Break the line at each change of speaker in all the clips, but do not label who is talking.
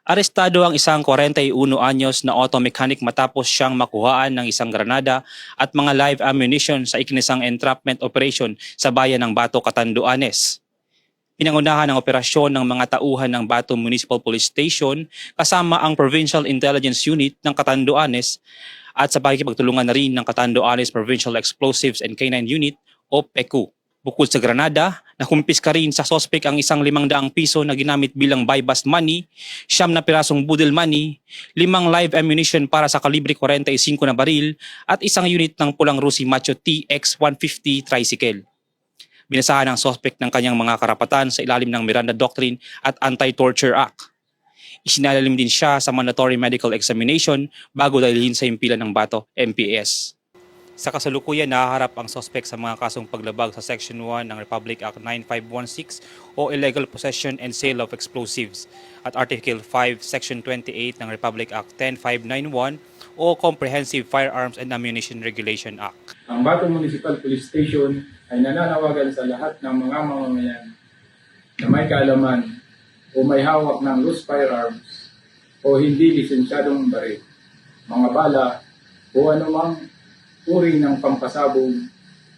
Arestado ang isang 41 anyos na auto mechanic matapos siyang makuhaan ng isang granada at mga live ammunition sa ikinisang entrapment operation sa bayan ng Bato, Catanduanes. Pinangunahan ng operasyon ng mga tauhan ng Bato Municipal Police Station kasama ang Provincial Intelligence Unit ng Catanduanes at sa pakikipagtulungan na rin ng Catanduanes Provincial Explosives and K9 Unit o PECU. Bukod sa granada, nakumpiska rin sa sospek ang isang 500 piso na ginamit bilang buy-bust money, 9 na pirasong budel money, 5 live ammunition para sa kalibre 45 na baril at isang unit ng pulang Rusi Macho TX-150 tricycle. Binasahan ng sospek ng kanyang mga karapatan sa ilalim ng Miranda Doctrine at Anti-Torture Act. Isinalalim din siya sa mandatory medical examination bago dalhin sa himpilan ng Bato MPS. Sa kasalukuyan, nahaharap ang sospek sa mga kasong paglabag sa Section 1 ng Republic Act 9516 o Illegal Possession and Sale of Explosives at Article 5, Section 28 ng Republic Act 10591 o Comprehensive Firearms and Ammunition Regulation Act.
Ang Bato Municipal Police Station ay nananawagan sa lahat ng mga mamamayan na may kaalaman o may hawak ng loose firearms o hindi lisensyadong baril, mga bala o anumang uri ng pampasabog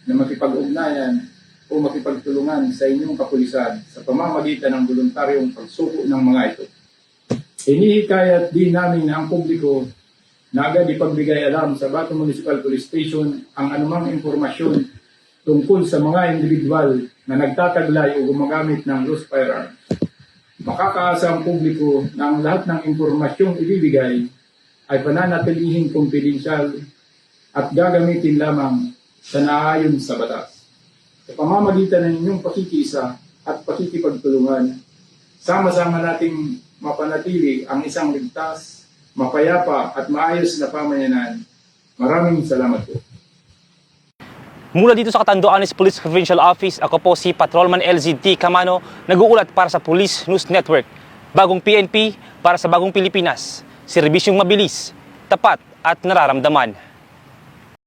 na makipag-ugnayan o makipagtulungan sa inyong kapulisan sa pamamagitan ng voluntaryong pagsuko ng mga ito. Hinihikayat din namin ang publiko na agad ipagbigay alam sa Bato Municipal Police Station ang anumang impormasyon tungkol sa mga individual na nagtataglay o gumagamit ng loose firearms. Makakaasa ang publiko na ang lahat ng impormasyong ibibigay ay pananatilihin kumpidensyal at gagamitin lamang sa naayon sa batas. Sa pamamagitan ng inyong pakikiisa at pakikipagtulungan, sama-sama nating mapanatili ang isang ligtas, mapayapa at maayos na pamayanan. Maraming salamat po.
Mula dito sa Catanduanes Police Provincial Office, ako po si Patrolman LZT Camano, nag-uulat para sa Police News Network. Bagong PNP para sa bagong Pilipinas. Serbisyong mabilis, tapat at nararamdaman.